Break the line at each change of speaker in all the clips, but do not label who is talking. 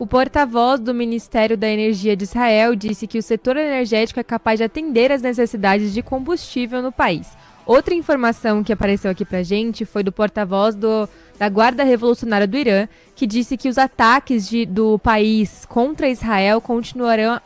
O porta-voz do Ministério da Energia de Israel disse que o setor energético é capaz de atender às necessidades de combustível no país. Outra informação que apareceu aqui pra gente foi do porta-voz da Guarda Revolucionária do Irã, que disse que os ataques do país contra Israel continuarão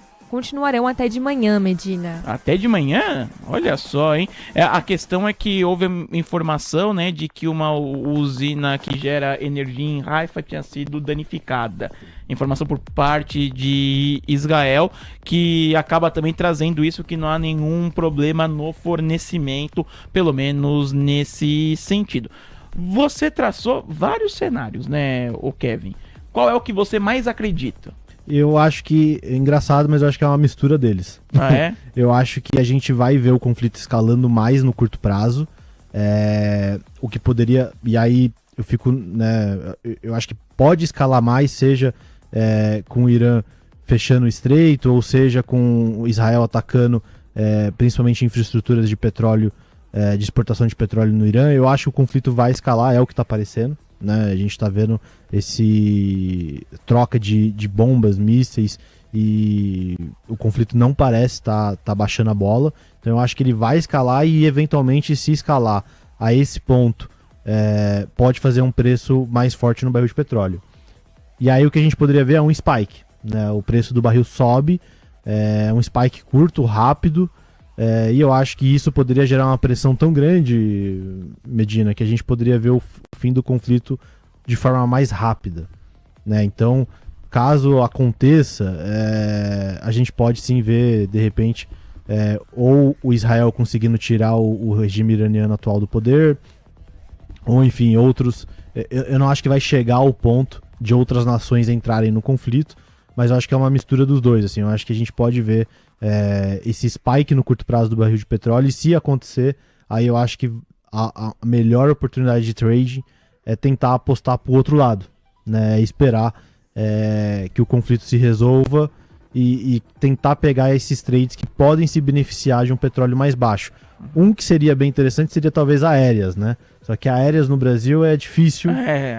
até de manhã, Medina.
Até de manhã? Olha só, hein? A questão é que houve informação, né, de que uma usina que gera energia em Haifa tinha sido danificada. Informação por parte de Israel, que acaba também trazendo isso, que não há nenhum problema no fornecimento, pelo menos nesse sentido. Você traçou vários cenários, né, o Kevin? Qual é o que você mais acredita?
Eu acho que é engraçado, mas eu acho que é uma mistura deles.
Ah, é?
Eu acho que a gente vai ver o conflito escalando mais no curto prazo. O que poderia... E aí eu fico... né, eu acho que pode escalar mais, seja com o Irã fechando o estreito, ou seja com o Israel atacando principalmente infraestruturas de petróleo, de exportação de petróleo no Irã. Eu acho que o conflito vai escalar, é o que está aparecendo. Né? A gente está vendo esse troca de bombas, mísseis, e o conflito não parece tá baixando a bola. Então eu acho que ele vai escalar e eventualmente, se escalar a esse ponto, pode fazer um preço mais forte no barril de petróleo. E aí o que a gente poderia ver é um spike, né? O preço do barril sobe, um spike curto, rápido, e eu acho que isso poderia gerar uma pressão tão grande, Medina, que a gente poderia ver o fim do conflito de forma mais rápida, né? Então, caso aconteça, a gente pode sim ver, de repente, ou o Israel conseguindo tirar o regime iraniano atual do poder, ou enfim, outros... Eu não acho que vai chegar ao ponto de outras nações entrarem no conflito, mas eu acho que é uma mistura dos dois, assim. Eu acho que a gente pode ver esse spike no curto prazo do barril de petróleo, e se acontecer, aí eu acho que a melhor oportunidade de trading é tentar apostar para o outro lado, né? Esperar que o conflito se resolva e tentar pegar esses trades que podem se beneficiar de um petróleo mais baixo. Um que seria bem interessante seria talvez aéreas, né? Só que aéreas no Brasil é difícil.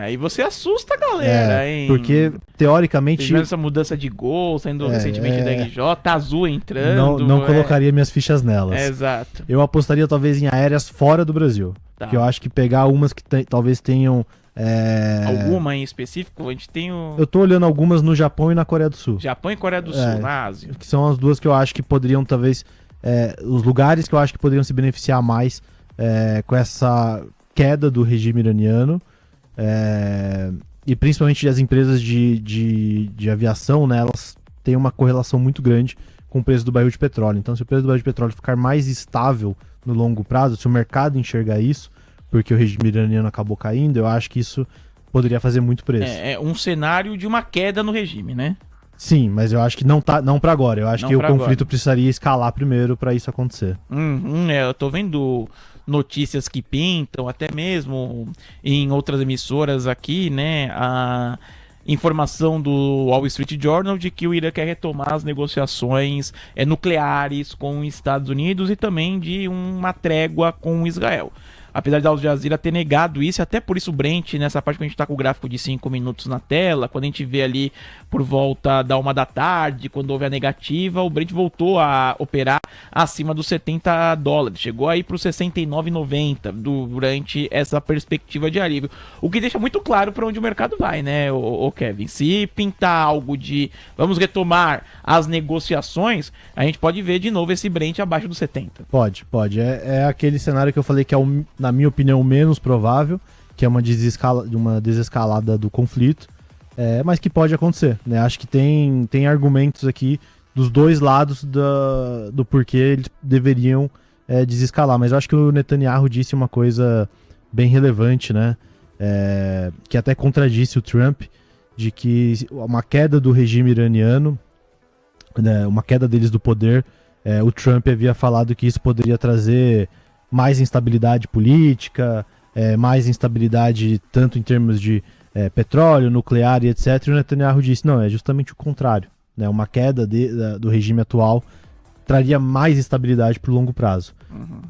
Aí você assusta a galera, hein?
Porque, teoricamente...
Vendo essa mudança de gol, saindo recentemente da RJ, Azul entrando...
Não colocaria minhas fichas nelas.
Exato.
Eu apostaria talvez em aéreas fora do Brasil.
Tá.
Porque eu acho que pegar umas que talvez tenham...
Alguma em específico? A gente tem o...
Eu tô olhando algumas no Japão e na Coreia do Sul.
Japão e Coreia do Sul, na Ásia.
Que são as duas que eu acho que poderiam talvez... os lugares que eu acho que poderiam se beneficiar mais com essa queda do regime iraniano, e principalmente as empresas de aviação, né, elas têm uma correlação muito grande com o preço do barril de petróleo. Então, se o preço do barril de petróleo ficar mais estável no longo prazo, se o mercado enxergar isso, porque o regime iraniano acabou caindo, eu acho que isso poderia fazer muito preço.
É um cenário de uma queda no regime, né?
Sim, mas eu acho que não para agora. Eu acho que o conflito precisaria escalar primeiro para isso acontecer.
Eu tô vendo notícias que pintam, até mesmo em outras emissoras aqui, né? A informação do Wall Street Journal de que o Irã quer retomar as negociações nucleares com os Estados Unidos e também de uma trégua com Israel. Apesar de Al Jazeera ter negado isso, até por isso o Brent, nessa parte que a gente tá com o gráfico de 5 minutos na tela, quando a gente vê ali por volta da 1 da tarde, quando houve a negativa, o Brent voltou a operar acima dos $70, chegou aí para os 69,90 durante essa perspectiva de alívio. O que deixa muito claro para onde o mercado vai, né, o Kevin? Se pintar algo de vamos retomar as negociações, a gente pode ver de novo esse Brent abaixo dos 70.
Pode. É aquele cenário que eu falei que é na minha opinião, o menos provável, que é uma desescalada do conflito, mas que pode acontecer, né? Acho que tem argumentos aqui dos dois lados do porquê eles deveriam desescalar, mas eu acho que o Netanyahu disse uma coisa bem relevante, né? Que até contradisse o Trump, de que uma queda do regime iraniano, né, uma queda deles do poder, o Trump havia falado que isso poderia trazer mais instabilidade política, mais instabilidade tanto em termos de petróleo, nuclear e etc. E o Netanyahu disse, não, é justamente o contrário, né? Uma queda do regime atual traria mais estabilidade para o longo prazo.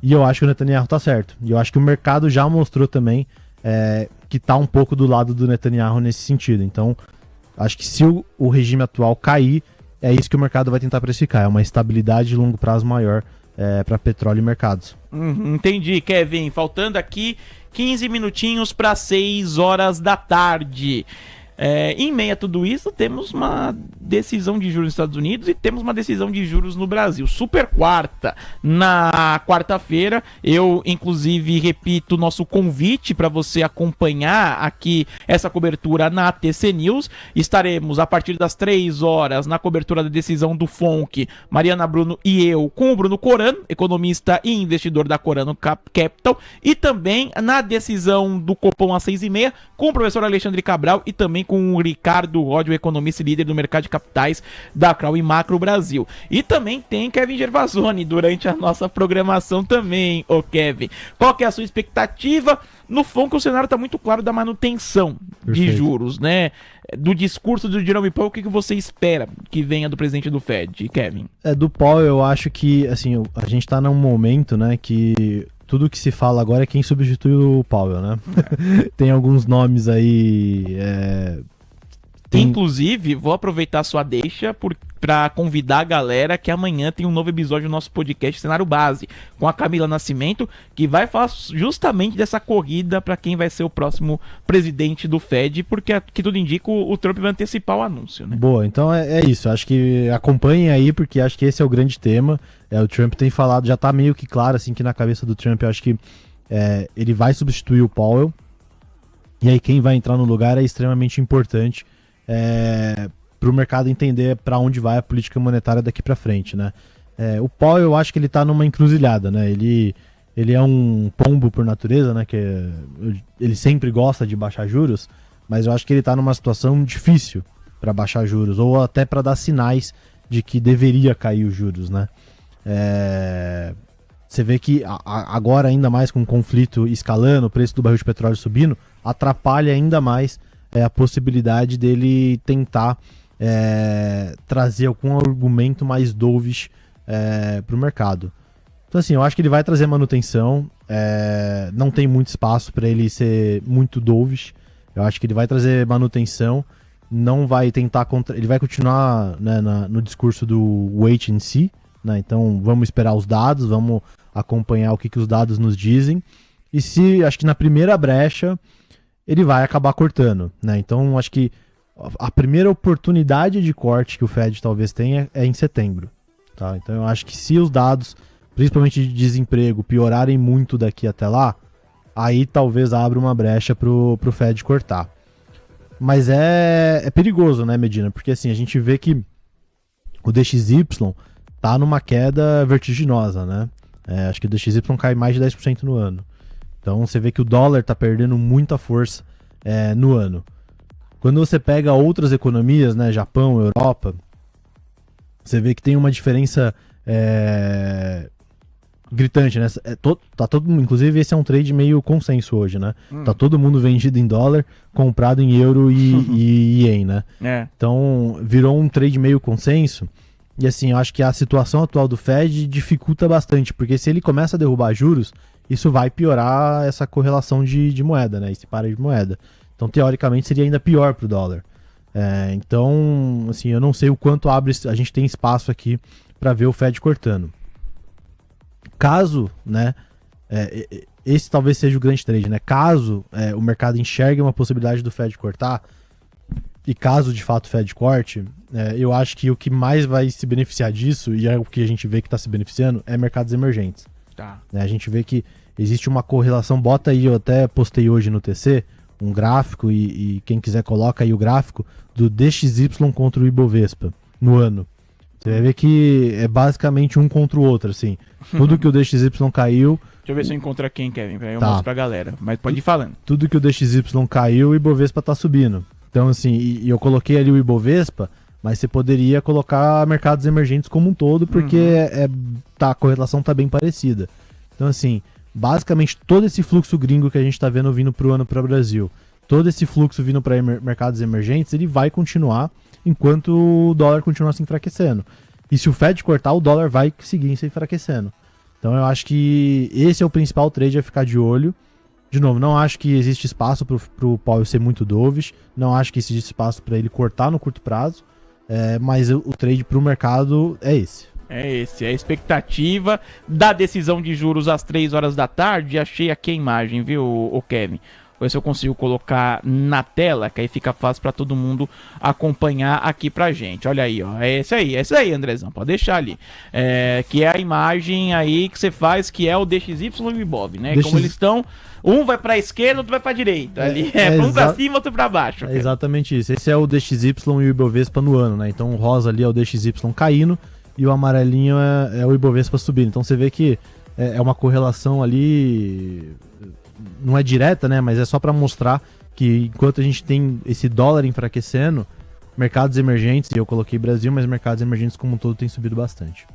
E eu acho que o Netanyahu está certo. E eu acho que o mercado já mostrou também que está um pouco do lado do Netanyahu nesse sentido. Então, Acho que se o regime atual cair, é isso que o mercado vai tentar precificar, é uma estabilidade de longo prazo maior para petróleo e mercados.
Entendi, Kevin. Faltando aqui 15 minutinhos para 6 horas da tarde. Em meio a tudo isso, temos uma decisão de juros nos Estados Unidos e temos uma decisão de juros no Brasil. Super quarta, na quarta-feira. Eu, inclusive, repito nosso convite para você acompanhar aqui essa cobertura na TC News. Estaremos a partir das 3 horas na cobertura da decisão do FONC, Mariana Bruno e eu, com o Bruno Corano, economista e investidor da Corano Capital, e também na decisão do Copom às 6h30, com o professor Alexandre Cabral e também com o Ricardo Rod, o economista e líder do mercado de capitais da Crow e Macro Brasil. E também tem Kevin Gervasoni durante a nossa programação também, Kevin. Qual que é a sua expectativa? No FONC o cenário está muito claro da manutenção de juros, né? Do discurso do Jerome Powell, o que você espera que venha do presidente do Fed, Kevin?
Do Powell, eu acho que, assim, a gente está num momento, né, que tudo que se fala agora é quem substitui o Powell, né? Tem alguns nomes aí...
Inclusive, vou aproveitar a sua deixa para convidar a galera que amanhã tem um novo episódio do nosso podcast Cenário Base, com a Camila Nascimento, que vai falar justamente dessa corrida para quem vai ser o próximo presidente do Fed, porque, que tudo indica, o Trump vai antecipar o anúncio, né?
Boa, então é isso. Acho que acompanhem aí, porque acho que esse é o grande tema. O Trump tem falado, já tá meio que claro, assim, que na cabeça do Trump, eu acho que ele vai substituir o Powell, e aí quem vai entrar no lugar é extremamente importante para o mercado entender para onde vai a política monetária daqui para frente, né? O Powell, eu acho que ele está numa encruzilhada, né? Ele é um pombo por natureza, né? Ele sempre gosta de baixar juros, mas eu acho que ele está numa situação difícil para baixar juros, ou até para dar sinais de que deveria cair os juros, né? Você vê que agora, ainda mais com o conflito escalando, o preço do barril de petróleo subindo, atrapalha ainda mais a possibilidade dele tentar trazer algum argumento mais dovish para o mercado. Então, assim, eu acho que ele vai trazer manutenção, não tem muito espaço para ele ser muito dovish. Eu acho que ele vai trazer manutenção, não vai tentar ele vai continuar, né, no discurso do wait and see, né? Então vamos esperar os dados, vamos acompanhar o que os dados nos dizem, e acho que na primeira brecha ele vai acabar cortando, né? Então acho que a primeira oportunidade de corte que o Fed talvez tenha é em setembro, tá? Então eu acho que se os dados, principalmente de desemprego, piorarem muito daqui até lá, aí talvez abra uma brecha pro Fed cortar. Mas é perigoso, né, Medina? Porque assim, a gente vê que o DXY tá numa queda vertiginosa, né? Acho que o DXY cai mais de 10% no ano. Então você vê que o dólar tá perdendo muita força no ano. Quando você pega outras economias, né, Japão, Europa, você vê que tem uma diferença gritante, né? Inclusive esse é um trade meio consenso hoje, né? Tá todo mundo vendido em dólar, comprado em euro e ien, né? Então virou um trade meio consenso. E assim, eu acho que a situação atual do Fed dificulta bastante, porque se ele começa a derrubar juros, isso vai piorar essa correlação de moeda, né? Esse par de moeda. Então, teoricamente, seria ainda pior para o dólar. Então, assim, eu não sei o quanto a gente tem espaço aqui para ver o Fed cortando. Caso, né, esse talvez seja o grande trade, né? Caso o mercado enxergue uma possibilidade do Fed cortar, e caso de fato o Fed corte, eu acho que o que mais vai se beneficiar disso, e é o que a gente vê que está se beneficiando, é mercados emergentes.
Tá.
A gente vê que existe uma correlação, bota aí, eu até postei hoje no TC, um gráfico, e quem quiser coloca aí o gráfico do DXY contra o Ibovespa no ano. Você vai ver que é basicamente um contra o outro, assim. Tudo que o DXY caiu...
Deixa eu ver se eu encontro aqui, hein, Kevin, pra eu mostrar pra galera. Mas pode ir falando.
Tudo que o DXY caiu, o Ibovespa tá subindo. Então, assim, e eu coloquei ali o Ibovespa, mas você poderia colocar mercados emergentes como um todo, porque a correlação tá bem parecida. Então, assim, basicamente todo esse fluxo gringo que a gente tá vendo vindo pro ano para o Brasil, todo esse fluxo vindo para mercados emergentes, ele vai continuar enquanto o dólar continuar se enfraquecendo. E se o Fed cortar, o dólar vai seguir se enfraquecendo. Então eu acho que esse é o principal trade a ficar de olho. De novo, não acho que existe espaço pro Powell ser muito dovish, não acho que existe espaço para ele cortar no curto prazo, mas o trade pro mercado é esse.
É a expectativa da decisão de juros às 3 horas da tarde. Achei aqui a imagem, viu, o Kevin? Ver se eu consigo colocar na tela, que aí fica fácil para todo mundo acompanhar aqui pra gente. Olha aí, ó. É esse aí, Andrezão. Pode deixar ali. Que é a imagem aí que você faz, que é o DXY e o Ibov, né? Como eles estão, um vai pra esquerda, outro vai pra direita. Ali um pra cima, outro pra baixo.
É exatamente isso. Esse é o DXY e o Ibovespa no ano, né? Então o rosa ali é o DXY caindo e o amarelinho é o Ibovespa subindo. Então você vê que é uma correlação ali, não é direta, né? Mas é só para mostrar que enquanto a gente tem esse dólar enfraquecendo, mercados emergentes, e eu coloquei Brasil, mas mercados emergentes como um todo tem subido bastante.